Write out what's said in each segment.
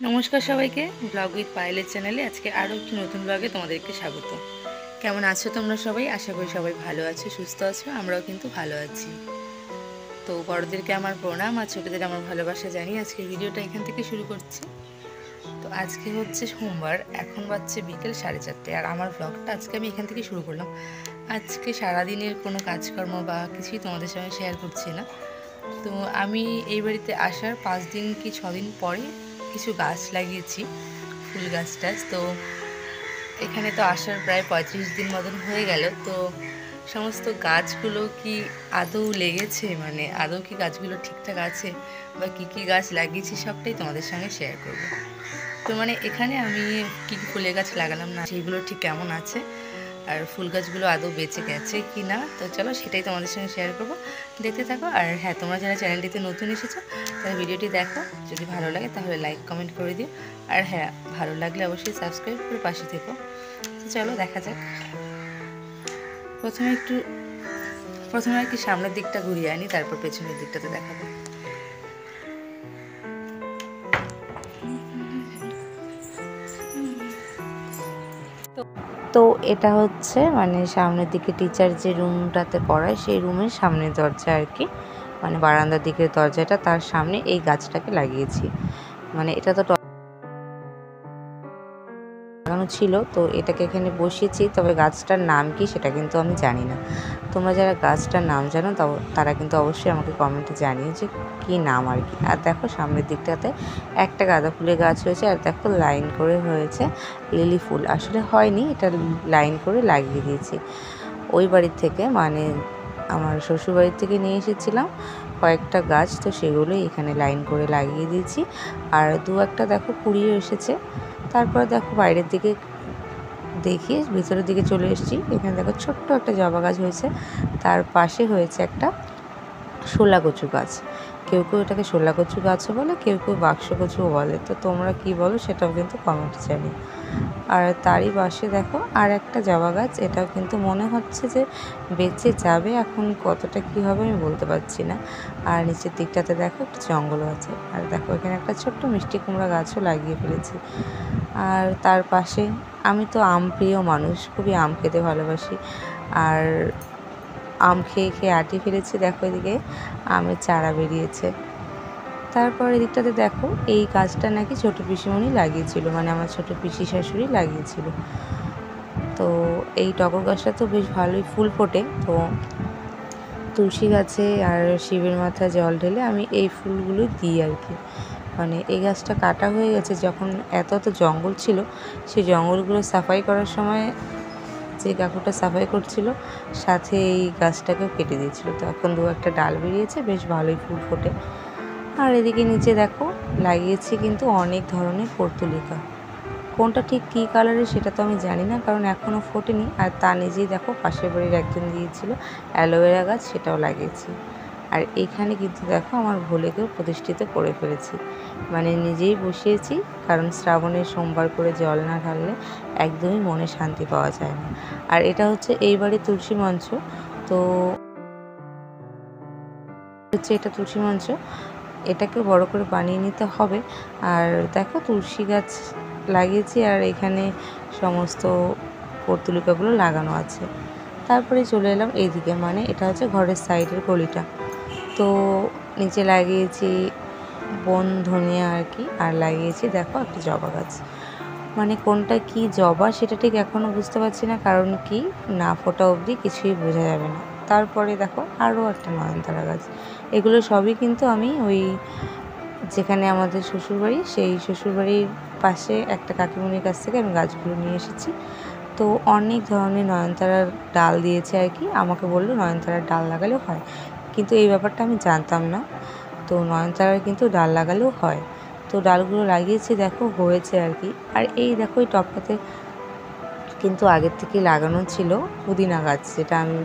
নমস্কার সবাইকে, blog with পায়েলের চ্যানেলে আজকে আরও একটি নতুন ব্লগে তোমাদেরকে স্বাগত। কেমন আছো তোমরা সবাই? আশা করি সবাই ভালো আছো, সুস্থ আছো। আমরাও কিন্তু ভালো আছি। তো বড়দেরকে আমার প্রণাম আর ছোটোদের আমার ভালোবাসা জানিয়ে আজকে ভিডিওটা এখান থেকে শুরু করছি। তো আজকে হচ্ছে সোমবার, এখন বাজছে বিকেল 4:30, আর আমার ব্লগটা আজকে আমি এখান থেকে শুরু করলাম। আজকে সারাদিনের কোনো কাজকর্ম বা কিছুই তোমাদের সঙ্গে শেয়ার করছি না। তো আমি এই বাড়িতে আসার 5 দিন কি 6 দিন পরে কিছু গাছ লাগিয়েছি, ফুল গাছ টাছ। তো এখানে তো আসার প্রায় 35 দিন মতন হয়ে গেল। তো সমস্ত গাছগুলো কি আদৌ লেগেছে, মানে আদৌ কি গাছগুলো ঠিকঠাক আছে, বা কী কী গাছ লাগিয়েছি সবটাই তোমাদের সঙ্গে শেয়ার করব। তো মানে এখানে আমি কী কী ফুলের গাছ লাগালাম না, সেইগুলো ঠিক কেমন আছে, আর ফুল গাছগুলো আদৌ বেঁচে গেছে কি না, তো চলো সেটাই তোমাদের সঙ্গে শেয়ার করবো। দেখতে থাকো। আর হ্যাঁ, তোমরা যারা চ্যানেলটিতে নতুন এসেছো তাহলে ভিডিওটি দেখো, যদি ভালো লাগে তাহলে লাইক কমেন্ট করে দিও। আর হ্যাঁ, ভালো লাগলে অবশ্যই সাবস্ক্রাইব করে পাশে থেকো। তো চলো দেখা যাক। প্রথমে আর কি সামনের দিকটা ঘুরিয়ে আনি, তারপর পেছনের দিকটাতে দেখাবো। তো এটা হচ্ছে মানে সামনের দিকে টিচার যে রুমটাতে পড়ায় সেই রুমের সামনের দরজা আর কি, মানে বারান্দার দিকের দরজাটা, তার সামনে এই গাছটাকে লাগিয়েছি। মানে এটা তো লাগানো ছিল, তো এটাকে এখানে বসিয়েছি। তবে গাছটার নাম কি সেটা কিন্তু আমি জানি না। তোমরা যারা গাছটার নাম জানো তারা কিন্তু অবশ্যই আমাকে কমেন্টে জানিয়ে যে কী নাম আর কি। আর দেখো সামনের দিকটাতে একটা গাঁদা ফুলের গাছ হয়েছে, আর দেখো লাইন করে হয়েছে লিলি ফুল। আসলে হয়নি, এটা লাইন করে লাগিয়ে দিয়েছি ওই বাড়ির থেকে, মানে আমার শ্বশুর বাড়ির থেকে নিয়ে এসেছিলাম কয়েকটা গাছ, তো সেগুলোই এখানে লাইন করে লাগিয়ে দিয়েছি। আর দু একটা দেখো কুড়িয়ে এসেছে। তারপরে দেখো বাইরের দিকে দেখি, ভিতরের দিকে চলে এসেছি। এখানে দেখো ছোট্ট একটা জবা গাছ হয়েছে, তার পাশে হয়েছে একটা শোলা কচু গাছ। কেউ কেউ এটাকে শোলা কচু গাছও বলে, কেউ কেউ বাক্স কচুও বলে। তো তোমরা কি বলো সেটাও কিন্তু কমেন্টে জানিও। আর তারই পাশে দেখো আর একটা জবা গাছ, এটাও কিন্তু মনে হচ্ছে যে বেঁচে যাবে, এখন কতটা কি হবে আমি বলতে পারছি না। আর নিচের দিকটাতে দেখো একটু জঙ্গলও আছে। আর দেখো এখানে একটা ছোট্ট মিষ্টি কুমড়া গাছও লাগিয়ে ফেলেছি। আর তার পাশে, আমি তো আম প্রিয় মানুষ, খুবই আম খেতে ভালোবাসি। আর আম খেয়ে খেয়ে আটি ফেলেছি। দেখো এদিকে আমের চারা বেরিয়েছে। তারপর এদিকটাতে দেখো এই গাছটা নাকি ছোটো পিসিমণি লাগিয়েছিল, মানে আমার ছোটো পিসি শাশুড়ি লাগিয়েছিল। তো এই টগর গাছটা তো বেশ ভালোই ফুল ফোটে। তো তুলসী গাছে আর শিবের মাথায় জল ঢেলে আমি এই ফুলগুলো দিই আর কি। মানে এই গাছটা কাটা হয়ে গেছে, যখন এত জঙ্গল ছিল, সেই জঙ্গলগুলো সাফাই করার সময় যে কাকুটা সাফাই করছিল সাথে এই গাছটাকেও কেটে দিয়েছিল। তো এখন দু একটা ডাল বেরিয়েছে, বেশ ভালোই ফুল ফোটে। আর এদিকে নিচে দেখো লাগিয়েছি কিন্তু অনেক ধরনের পর্তুলিকা। কোনটা ঠিক কী কালারের সেটা তো আমি জানি না, কারণ এখনও ফোটেনি। আর তা নিজেই দেখো পাশের বাড়ির একজন দিয়েছিল অ্যালোভেরা গাছ, সেটাও লাগিয়েছি। আর এখানে কিন্তু দেখো আমার ভোলেকেও প্রতিষ্ঠিত করে ফেলেছি, মানে নিজেই বসিয়েছি। কারণ শ্রাবণের সোমবার করে জল না ঢাললে একদমই মনে শান্তি পাওয়া যায় না। আর এটা হচ্ছে এই বাড়ির তুলসী মঞ্চ। তো হচ্ছে এটা তুলসী মঞ্চ, এটাকে বড় করে বানিয়ে নিতে হবে। আর দেখো তুলসী গাছ লাগিয়েছি, আর এখানে সমস্ত পর্তুলিকাগুলো লাগানো আছে। তারপরে চলে এলাম এইদিকে, মানে এটা হচ্ছে ঘরের সাইডের গলিটা। তো নিচে লাগিয়েছি বন ধনিয়া আর কি, আর লাগিয়েছি দেখো একটা জবা গাছ। মানে কোনটা কি জবা সেটা ঠিক এখনও বুঝতে পারছি না, কারণ কি না ফোটা অবধি কিছুই বোঝা যাবে না। তারপরে দেখো আরও একটা নয়নতারা গাছ। এগুলো সবই কিন্তু আমি ওই যেখানে আমাদের শ্বশুরবাড়ি, সেই শ্বশুরবাড়ির পাশে একটা কাকিমণির কাছ থেকে আমি গাছগুলো নিয়ে এসেছি। তো অনেক ধরনের নয়নতারার ডাল দিয়েছে আর কি। আমাকে বললো নয়নতারার ডাল লাগালেও হয়, কিন্তু এই ব্যাপারটা আমি জানতাম না। তো নয়নতারার কিন্তু ডাল লাগালেও হয়। তো ডালগুলো লাগিয়েছি, দেখো হয়েছে আর কি। আর এই দেখো এই টবটাতে কিন্তু আগের থেকেই লাগানো ছিল পুদিনা গাছ, যেটা আমি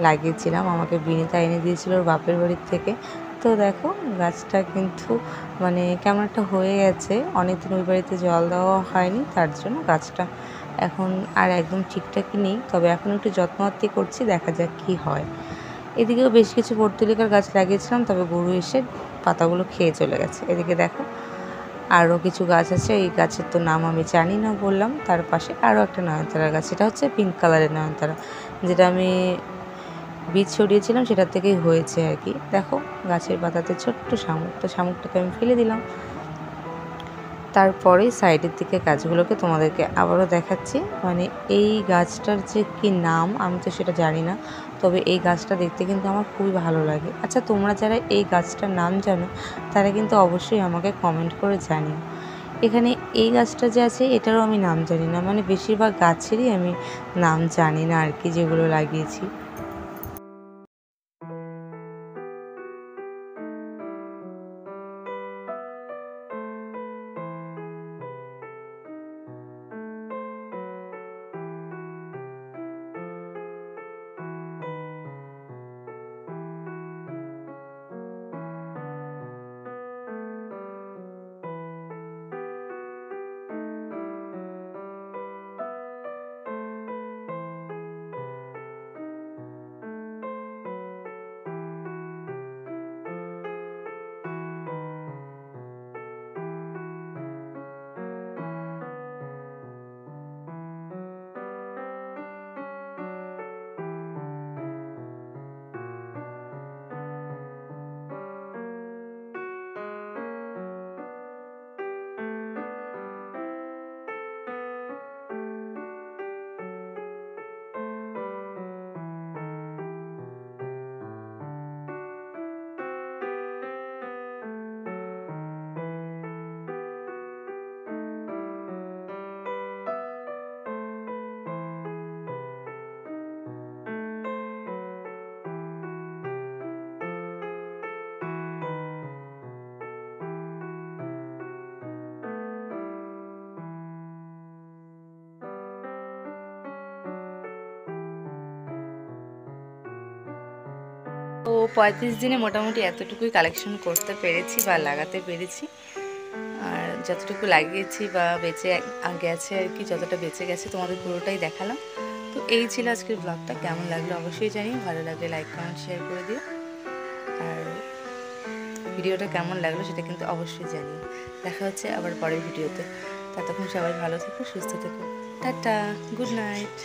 লাগিয়েছিলাম, আমাকে বিনিতা এনে দিয়েছিল ওর বাপের বাড়ির থেকে। তো দেখো গাছটা কিন্তু মানে কেমন একটা হয়ে গেছে, অনেকদিন ওই বাড়িতে জল দেওয়া হয়নি, তার জন্য গাছটা এখন আর একদম ঠিকঠাকই নেই। তবে এখন একটু যত্নআত্তি করছি, দেখা যাক কী হয়। এদিকেও বেশ কিছু পর্তুলিকার গাছ লাগিয়েছিলাম, তবে গরু এসে পাতাগুলো খেয়ে চলে গেছে। এদিকে দেখো আরও কিছু গাছ আছে, এই গাছের তো নাম আমি জানি না বললাম। তার পাশে আরও একটা নয়নতারা গাছ, এটা হচ্ছে পিঙ্ক কালারের নয়নতারা, যেটা আমি বীজ ছড়িয়েছিলাম সেটার থেকেই হয়েছে আর কি। দেখো গাছের পাতাতে ছোট্ট শামুক, তো শামুকটাকে আমি ফেলে দিলাম। তারপরে সাইডের দিকে গাছগুলোকে তোমাদেরকে আবারও দেখাচ্ছি। মানে এই গাছটার যে কি নাম আমি তো সেটা জানি না, তবে এই গাছটা দেখতে কিন্তু আমার খুবই ভালো লাগে। আচ্ছা, তোমরা যারা এই গাছটার নাম জানো তারা কিন্তু অবশ্যই আমাকে কমেন্ট করে জানিও। এখানে এই গাছটা যে আছে এটারও আমি নাম জানি না, মানে বেশিরভাগ গাছেরই আমি নাম জানি না আর কি, যেগুলো লাগিয়েছি। তো 35 দিনে মোটামুটি এতটুকুই কালেকশন করতে পেরেছি বা লাগাতে পেরেছি। আর যতটুকু লাগিয়েছি বা বেঁচে গেছে আর কি, যতটা বেঁচে গেছে তোমাদের পুরোটাই দেখালাম। তো এই ছিল আজকের ব্লগটা। কেমন লাগলো অবশ্যই জানিও, ভালো লাগলে লাইক কমেন্ট শেয়ার করে দিও। আর ভিডিওটা কেমন লাগলো সেটা কিন্তু অবশ্যই জানিও। দেখা হচ্ছে আবার পরের ভিডিওতে। ততক্ষণ সবাই ভালো থেকো, সুস্থ থেকো। Tata, good night.